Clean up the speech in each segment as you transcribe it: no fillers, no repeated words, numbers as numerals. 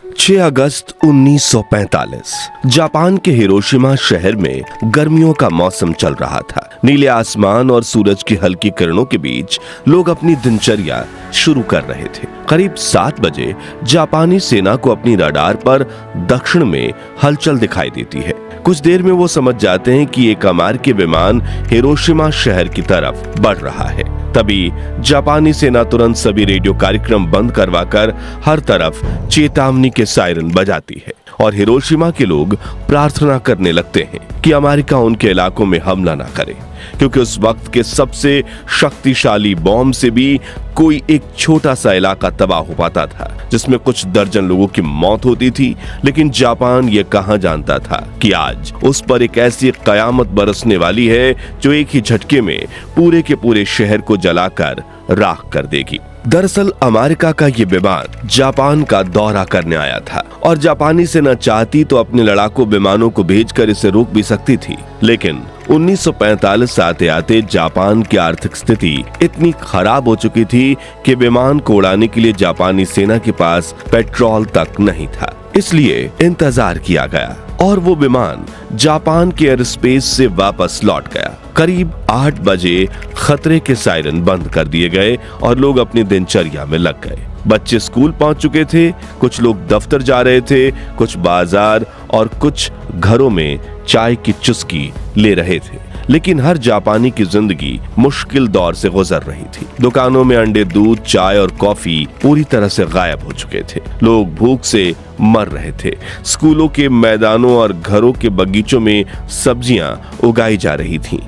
6 अगस्त 1945 Japan के Hiroshima शहर में गर्मियों का मौसम चल रहा था। नीले आसमान और सूरज की हल्की किरणों के बीच लोग अपनी दिनचर्या शुरू कर रहे थे। करीब 7 बजे जापानी सेना को अपनी रडार पर दक्षिण में हलचल दिखाई देती है। कुछ देर में वो समझ जाते हैं कि एक अमेरिकी विमान हिरोशिमा शहर की तरफ बढ़ रहा है। तभी जापानी सेना तुरंत सभी रेडियो कार्यक्रम बंद करवाकर हर तरफ चेतावनी के सायरन बजाती है और हिरोशिमा के लोग प्रार्थना करने लगते हैं कि अमेरिका उनके इलाकों में हमला ना करे, क्योंकि उस वक्त के सबसे शक्तिशाली बॉम्ब से भी कोई एक छोटा सा इलाका तबाह हो पाता था, जिसमें कुछ दर्जन लोगों की मौत होती थी। लेकिन जापान ये कहां जानता था कि आज उस पर एक ऐसी कयामत बरसने वाली है जो एक ही झटके में पूरे के पूरे शहर को जलाकर राख कर देगी। दरअसल अमेरिका का ये विमान जापान का दौरा करने आया था और जापानी सेना चाहती तो अपने लड़ाकू विमानों को भेजकर इसे रोक भी सकती थी, लेकिन 1945 आते आते जापान की आर्थिक स्थिति इतनी खराब हो चुकी थी कि विमान को उड़ाने के लिए जापानी सेना के पास पेट्रोल तक नहीं था। इसलिए इंतजार किया गया और वो विमान जापान के एयर स्पेस से वापस लौट गया। करीब 8 बजे खतरे के सायरन बंद कर दिए गए और लोग अपनी दिनचर्या में लग गए। बच्चे स्कूल पहुंच चुके थे, कुछ लोग दफ्तर जा रहे थे, कुछ बाजार और कुछ घरों में चाय की चुस्की ले रहे थे। लेकिन हर जापानी की जिंदगी मुश्किल दौर से गुजर रही थी। दुकानों में अंडे, दूध, चाय और कॉफी पूरी तरह से गायब हो चुके थे। लोग भूख से मर रहे थे। स्कूलों के मैदानों और घरों के बगीचों में सब्जियां उगाई जा रही थीं।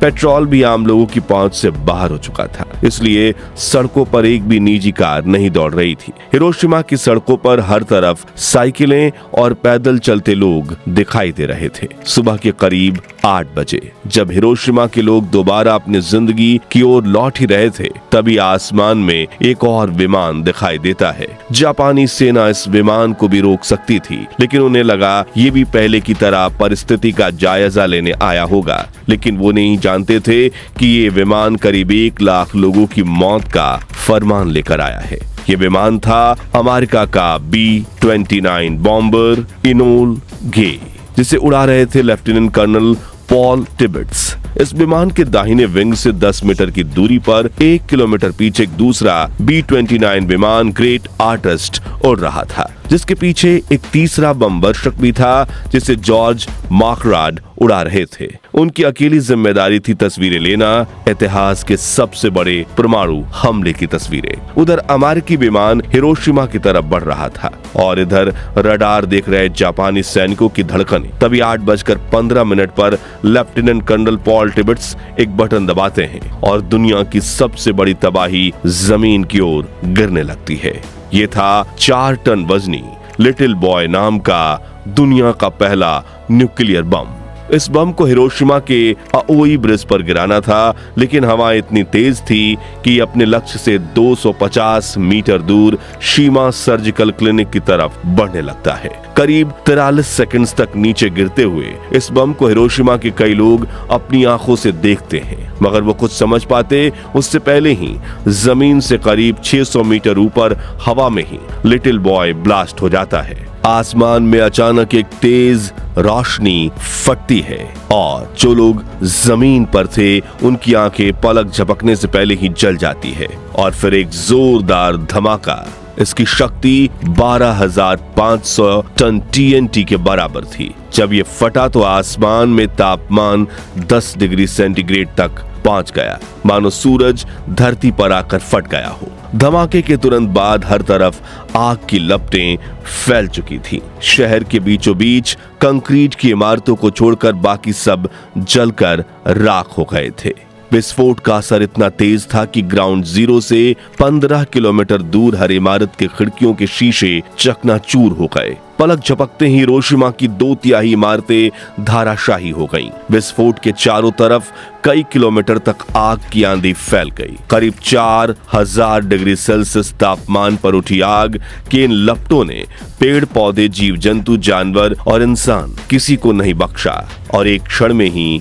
पेट्रोल भी आम लोगों की पहुंच से बाहर हो चुका था, इसलिए सड़कों पर एक भी निजी कार नहीं दौड़ रही थी। हिरोशिमा की सड़कों पर हर तरफ साइकिलें और पैदल चलते लोग दिखाई दे रहे थे। सुबह के करीब 8 बजे जब हिरोशिमा के लोग दोबारा अपनी जिंदगी की ओर लौट ही रहे थे, तभी आसमान में एक और विमान दिखाई देता है। जापानी सेना इस विमान को भी रोक सकती थी, लेकिन उन्हें लगा ये भी पहले की तरह परिस्थिति का जायजा लेने आया होगा। लेकिन वो नहीं जानते थे कि ये विमान करीब 1 लाख लोगों की मौत का फरमान लेकर आया है। ये विमान था अमेरिका का B-29 बॉम्बर इनोल गे, जिसे उड़ा रहे थे लेफ्टिनेंट कर्नल पॉल टिबेट्स। इस विमान के दाहिने विंग से 10 मीटर की दूरी पर 1 किलोमीटर पीछे एक दूसरा B-29 विमान ग्रेट आर्टिस्ट उड़ रहा था, जिसके पीछे एक तीसरा बम वर्षक भी था, जिसे जॉर्ज मार्कराड उड़ा रहे थे। उनकी अकेली जिम्मेदारी थी तस्वीरें लेना, इतिहास के सबसे बड़े परमाणु हमले की तस्वीरें। उधर अमेरिकी विमान हिरोशिमा की तरफ बढ़ रहा था और इधर रडार देख रहे जापानी सैनिकों की धड़कन। तभी 8:15 पर लेफ्टिनेंट कर्नल पॉल टिबेट्स एक बटन दबाते हैं और दुनिया की सबसे बड़ी तबाही जमीन की ओर गिरने लगती है। ये था 4 टन वजनी लिटिल बॉय नाम का दुनिया का पहला न्यूक्लियर बम। इस बम को हिरोशिमा के अओई ब्रिज पर गिराना था, लेकिन हवा इतनी तेज थी कि अपने लक्ष्य से 250 मीटर दूर शीमा सर्जिकल क्लिनिक की तरफ बढ़ने लगता है। करीब 43 सेकंड्स तक नीचे गिरते हुए इस बम को हिरोशिमा के कई लोग अपनी आंखों से देखते हैं, मगर वो कुछ समझ पाते उससे पहले ही जमीन से करीब 600 मीटर ऊपर हवा में ही लिटिल बॉय ब्लास्ट हो जाता है। आसमान में अचानक एक तेज रोशनी फटती है और जो लोग जमीन पर थे उनकी आंखें पलक झपकने से पहले ही जल जाती है और फिर एक जोरदार धमाका। इसकी शक्ति 12,500 टन TNT के बराबर थी। जब ये फटा तो आसमान में तापमान 10 डिग्री सेंटीग्रेड तक पहुंच गया, मानो सूरज धरती पर आकर फट गया हो। धमाके के तुरंत बाद हर तरफ आग की लपटें फैल चुकी थी। शहर के बीचों बीच कंक्रीट की इमारतों को छोड़कर बाकी सब जलकर राख हो गए थे। विस्फोट का असर इतना तेज था कि ग्राउंड जीरो से 15 किलोमीटर दूर हर इमारत के खिड़कियों के शीशे चकनाचूर हो गए। पलक झपकते ही हिरोशिमा की 2/3 इमारतें धाराशाही हो गईं। विस्फोट के चारों तरफ कई किलोमीटर तक आग की आंधी फैल गई। करीब 4000 डिग्री सेल्सियस तापमान पर उठी आग के इन लपटों ने पेड़ पौधे, जीव जंतु, जानवर और इंसान किसी को नहीं बख्शा और एक क्षण में ही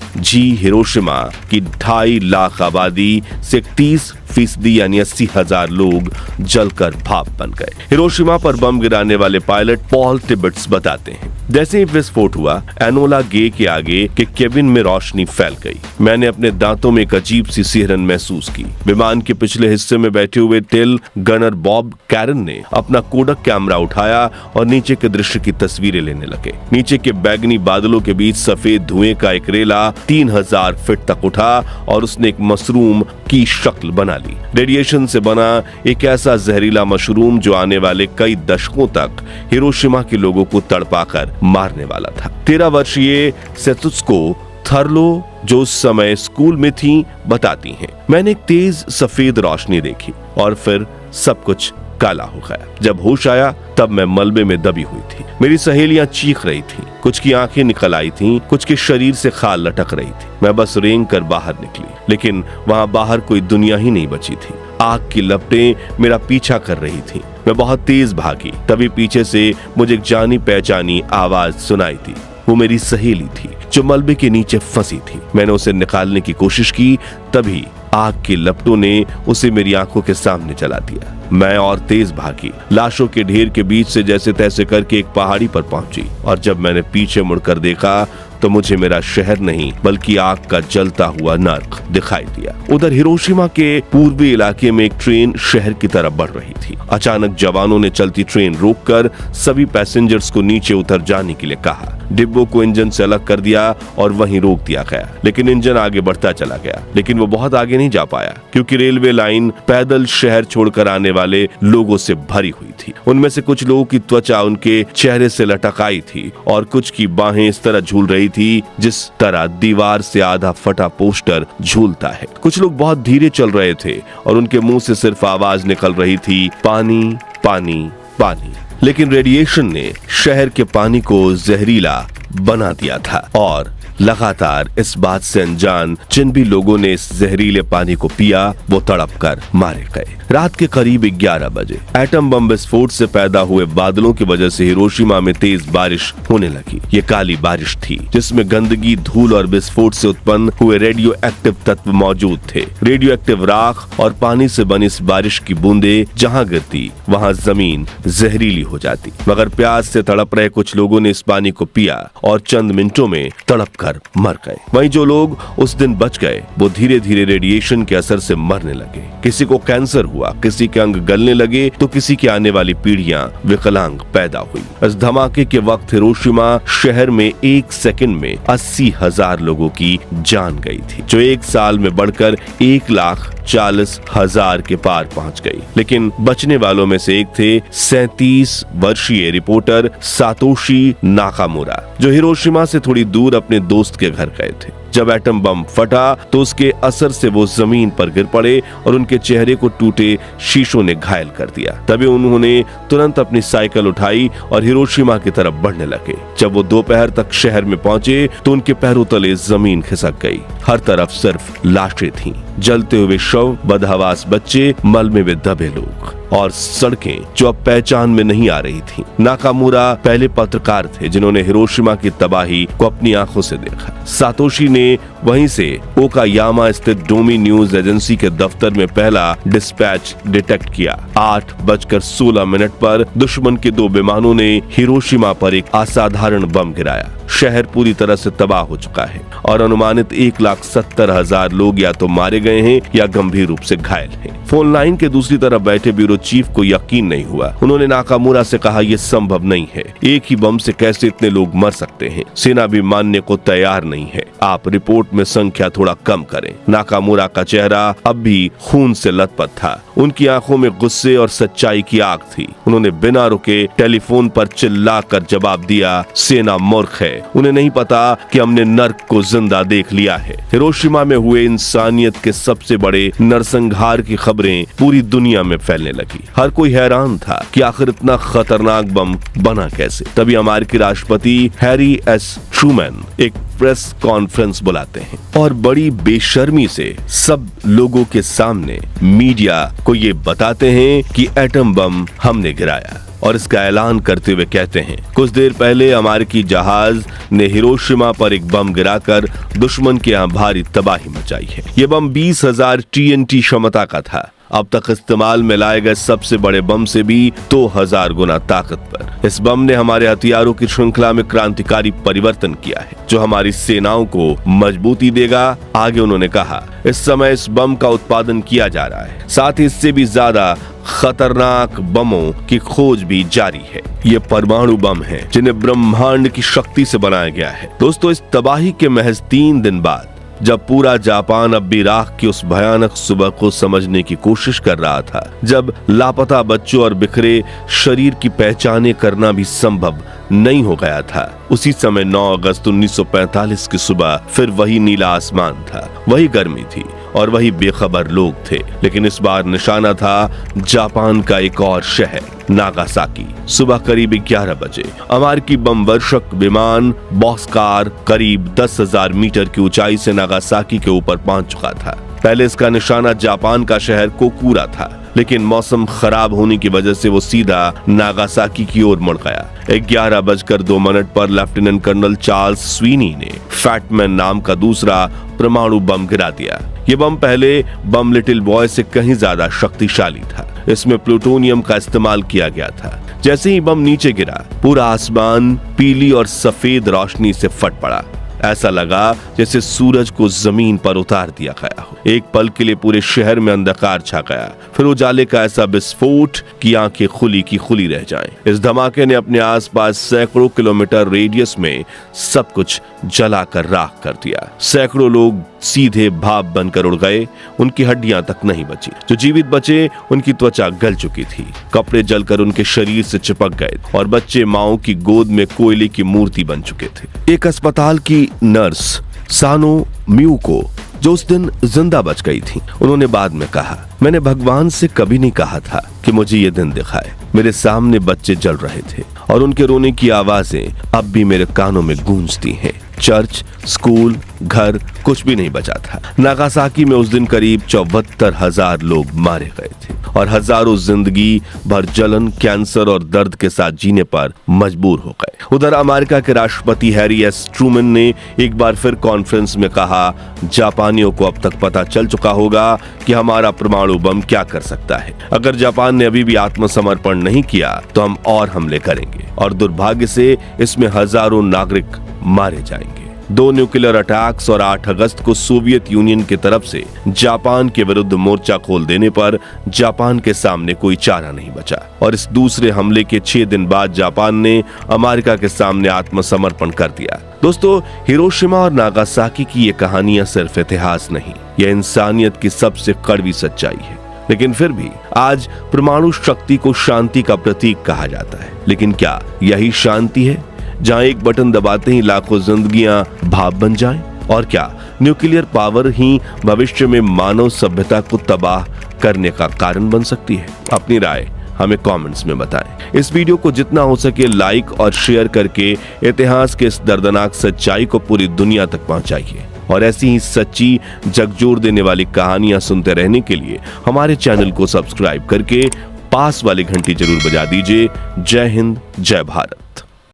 हिरोशिमा की 2.5 लाख आबादी से 30 80% यानी 80,000 लोग जलकर भाप बन गए। हिरोशिमा पर बम गिराने वाले पायलट पॉल टिबेट्स बताते हैं, जैसे ही विस्फोट हुआ, एनोला गे के आगे के केबिन में रोशनी फैल गई। मैंने अपने दांतों में एक अजीब सी सिहरन महसूस की। विमान के पिछले हिस्से में बैठे हुए टेल गनर बॉब कैरन ने अपना कोडक कैमरा उठाया और नीचे के दृश्य की तस्वीरें लेने लगे। नीचे के बैगनी बादलों के बीच सफेद धुएं का एक रेला 3000 फीट तक उठा और उसने एक मशरूम की शक्ल बना ली। रेडिएशन से बना एक ऐसा जहरीला मशरूम जो आने वाले कई दशकों तक हिरोशिमा के लोगों को तड़पाकर मारने वाला था। 13 वर्षीय सेतुत्सुको थर्लो, जो उस समय स्कूल में थी, बताती हैं, मैंने एक तेज सफेद रोशनी देखी और फिर सब कुछ काला हो गया। जब होश आया तब मैं मलबे में दबी हुई थी। मेरी सहेलियां चीख रही थीं, कुछ की आंखें निकल आई थीं, कुछ के शरीर से खाल लटक रही थी। मैं बस रेंग कर बाहर निकली, लेकिन वहां बाहर कोई दुनिया ही नहीं बची थी। आग की लपटें मेरा पीछा कर रही थी। मैं बहुत तेज भागी, तभी पीछे से मुझे एक जानी पहचानी आवाज सुनाई थी। वो मेरी सहेली थी जो मलबे के नीचे फंसी थी। मैंने उसे निकालने की कोशिश की, तभी आग की लपटों ने उसे मेरी आंखों के सामने जला दिया। मैं और तेज भागी, लाशों के ढेर के बीच से जैसे तैसे करके एक पहाड़ी पर पहुंची, और जब मैंने पीछे मुड़कर देखा तो मुझे मेरा शहर नहीं बल्कि आग का जलता हुआ नर्क दिखाई दिया। उधर हिरोशिमा के पूर्वी इलाके में एक ट्रेन शहर की तरफ बढ़ रही थी। अचानक जवानों ने चलती ट्रेन रोककर सभी पैसेंजर्स को नीचे उतर जाने के लिए कहा। डिब्बों को इंजन से अलग कर दिया और वहीं रोक दिया गया, लेकिन इंजन आगे बढ़ता चला गया। लेकिन वो बहुत आगे नहीं जा पाया, क्योंकि रेलवे लाइन पैदल शहर छोड़कर आने वाले लोगों से भरी हुई थी। उनमें से कुछ लोगों की त्वचा उनके चेहरे से लटक आई थी और कुछ की बाहें इस तरह झूल रही थी जिस तरह दीवार से आधा फटा पोस्टर झूलता है। कुछ लोग बहुत धीरे चल रहे थे और उनके मुंह से सिर्फ आवाज निकल रही थी, पानी पानी पानी। लेकिन रेडिएशन ने शहर के पानी को जहरीला बना दिया था और लगातार इस बात से अनजान जिन भी लोगों ने इस जहरीले पानी को पिया वो तड़प कर मारे गए। रात के करीब 11 बजे एटम बम विस्फोट से पैदा हुए बादलों की वजह से हिरोशिमा में तेज बारिश होने लगी। ये काली बारिश थी जिसमें गंदगी, धूल और विस्फोट से उत्पन्न हुए रेडियो एक्टिव तत्व मौजूद थे। रेडियो एक्टिव राख और पानी से बनी इस बारिश की बूंदे जहाँ गिरती वहाँ जमीन जहरीली हो जाती। मगर प्यास से तड़प रहे कुछ लोगों ने इस पानी को पिया और चंद मिनटों में तड़प कर मर गए। वहीं जो लोग उस दिन बच गए वो धीरे धीरे रेडिएशन के असर से मरने लगे। किसी को कैंसर हुआ, किसी के अंग गलने लगे तो किसी की आने वाली पीढ़ियां विकलांग पैदा हुई। इस धमाके के वक्त हिरोशिमा शहर में 1 सेकंड में 80,000 लोगों की जान गई थी, जो 1 साल में बढ़कर 1,40,000 के पार पहुंच गई। लेकिन बचने वालों में से एक थे 37 वर्षीय रिपोर्टर सातोशी नाकामुरा, जो हिरोशिमा से थोड़ी दूर अपने दोस्त के घर गए थे। जब एटम बम फटा तो उसके असर से वो जमीन पर गिर पड़े और उनके चेहरे को टूटे शीशों ने घायल कर दिया। तभी उन्होंने तुरंत अपनी साइकिल उठाई और हिरोशिमा की तरफ बढ़ने लगे। जब वो दोपहर तक शहर में पहुंचे तो उनके पैरों तले जमीन खिसक गई। हर तरफ सिर्फ लाशें थीं, जलते हुए शव, बदहवास बच्चे, मलबे में दबे लोग और सड़कें जो अब पहचान में नहीं आ रही थीं। नाकामुरा पहले पत्रकार थे जिन्होंने हिरोशिमा की तबाही को अपनी आंखों से देखा। सातोशी ने वहीं से ओकायामा स्थित डोमी न्यूज एजेंसी के दफ्तर में पहला डिस्पैच डिटेक्ट किया। 8:16 पर दुश्मन के 2 विमानों ने हिरोशिमा पर एक असाधारण बम गिराया। शहर पूरी तरह से तबाह हो चुका है और अनुमानित 1,70,000 लोग या तो मारे गए हैं या गंभीर रूप से घायल हैं। फोन लाइन के दूसरी तरफ बैठे ब्यूरो चीफ को यकीन नहीं हुआ। उन्होंने नाकामुरा से कहा, यह संभव नहीं है, एक ही बम से कैसे इतने लोग मर सकते हैं? सेना भी मानने को तैयार नहीं है, आप रिपोर्ट में संख्या थोड़ा कम करें। नाकामुरा का चेहरा अब भी खून से लथपथ था। उनकी आंखों में गुस्से और सच्चाई की आग थी। उन्होंने बिना रुके टेलीफोन पर चिल्लाकर जवाब दिया, सेना मूर्ख है, उन्हें नहीं पता कि हमने नर्क को जिंदा देख लिया है। हिरोशिमा में हुए इंसानियत के सबसे बड़े नरसंहार की खबरें पूरी दुनिया में फैलने लगी। हर कोई हैरान था कि आखिर इतना खतरनाक बम बना कैसे। तभी अमेरिकी राष्ट्रपति हैरी एस ट्रूमैन एक प्रेस कॉन्फ्रेंस बुलाते हैं और बड़ी बेशर्मी से सब लोगों के सामने मीडिया को ये बताते हैं कि एटम बम हमने गिराया। और इसका ऐलान करते हुए कहते हैं, कुछ देर पहले अमेरिकी जहाज ने हिरोशिमा पर एक बम गिराकर दुश्मन के यहाँ भारी तबाही मचाई है। ये बम 20,000 TNT क्षमता का था। अब तक इस्तेमाल में लाए गए सबसे बड़े बम से भी 2000 गुना ताकतवर। इस बम ने हमारे हथियारों की श्रृंखला में क्रांतिकारी परिवर्तन किया है, जो हमारी सेनाओं को मजबूती देगा। आगे उन्होंने कहा, इस समय इस बम का उत्पादन किया जा रहा है, साथ ही इससे भी ज्यादा खतरनाक बमों की खोज भी जारी है। ये परमाणु बम है जिन्हें ब्रह्मांड की शक्ति से बनाया गया है। दोस्तों, इस तबाही के महज 3 दिन बाद, जब पूरा जापान अब भी राख की उस भयानक सुबह को समझने की कोशिश कर रहा था, जब लापता बच्चों और बिखरे शरीर की पहचाने करना भी संभव नहीं हो गया था, उसी समय 9 अगस्त 1945 की सुबह फिर वही नीला आसमान था, वही गर्मी थी और वही बेखबर लोग थे। लेकिन इस बार निशाना था जापान का एक और शहर, नागासाकी। सुबह करीब 11 बजे अमेरिकी बम वर्षक विमान बॉक्सकार करीब 10,000 मीटर की ऊंचाई से नागासाकी के ऊपर पहुंच चुका था। पहले इसका निशाना जापान का शहर कोकूरा था, लेकिन मौसम खराब होने की वजह से वो सीधा नागासाकी की ओर मुड़ गया। 11:02 पर लेफ्टिनेंट कर्नल चार्ल्स स्वीनी ने फैटमैन नाम का दूसरा परमाणु बम गिरा दिया। ये बम पहले बम लिटिल बॉय से कहीं ज्यादा शक्तिशाली था। इसमें प्लूटोनियम का इस्तेमाल किया गया था। जैसे ही बम नीचे गिरा, पूरा आसमान पीली और सफेद रोशनी से फट पड़ा। ऐसा लगा जैसे सूरज को जमीन पर उतार दिया गया हो। एक पल के लिए पूरे शहर में अंधकार छा गया, फिर उजाले का ऐसा विस्फोट कि आंखें खुली की खुली रह जाएं। इस धमाके ने अपने आसपास सैकड़ों किलोमीटर रेडियस में सब कुछ जलाकर राख कर दिया। सैकड़ों लोग सीधे भाप बनकर उड़ गए, उनकी हड्डियां तक नहीं बची। जो जीवित बचे, उनकी त्वचा गल चुकी थी, कपड़े जलकर उनके शरीर से चिपक गए और बच्चे माओ की गोद में कोयले की मूर्ति बन चुके थे। एक अस्पताल की नर्स सानो म्यूको, जो उस दिन जिंदा बच गई थी, उन्होंने बाद में कहा, मैंने भगवान से कभी नहीं कहा था कि मुझे ये दिन दिखाए। मेरे सामने बच्चे जल रहे थे और उनके रोने की आवाजें अब भी मेरे कानों में गूंजती हैं। चर्च, स्कूल, घर, कुछ भी नहीं बचा था। नागासाकी में उस दिन करीब 74,000 लोग मारे गए थे और हजारों जिंदगी भर जलन, कैंसर और दर्द के साथ जीने पर मजबूर हो गए। उधर अमेरिका के राष्ट्रपति हैरी एस ट्रूमन ने एक बार फिर कॉन्फ्रेंस में कहा, जापानियों को अब तक पता चल चुका होगा कि हमारा परमाणु बम क्या कर सकता है। अगर जापान ने अभी भी आत्मसमर्पण नहीं किया तो हम और हमले करेंगे और दुर्भाग्य से इसमें हजारों नागरिक मारे जाएंगे। 2 न्यूक्लियर अटैक्स और 8 अगस्त को सोवियत यूनियन की तरफ से जापान के विरुद्ध मोर्चा खोल देने पर जापान के सामने कोई चारा नहीं बचा और इस दूसरे हमले के 6 दिन बाद जापान ने अमेरिका के सामने आत्मसमर्पण कर दिया। दोस्तों, हिरोशिमा और नागासाकी की ये कहानियां सिर्फ इतिहास नहीं, यह इंसानियत की सबसे कड़वी सच्चाई है। लेकिन फिर भी आज परमाणु शक्ति को शांति का प्रतीक कहा जाता है। लेकिन क्या यही शांति है, जहां एक बटन दबाते ही लाखों जिंदगियां भाप बन जाएं? और क्या न्यूक्लियर पावर ही भविष्य में मानव सभ्यता को तबाह करने का कारण बन सकती है? अपनी राय हमें कमेंट्स में बताएं। इस वीडियो को जितना हो सके लाइक और शेयर करके इतिहास के इस दर्दनाक सच्चाई को पूरी दुनिया तक पहुंचाइए और ऐसी ही सच्ची झकझोर देने वाली कहानियां सुनते रहने के लिए हमारे चैनल को सब्सक्राइब करके पास वाली घंटी जरूर बजा दीजिए। जय हिंद, जय भारत।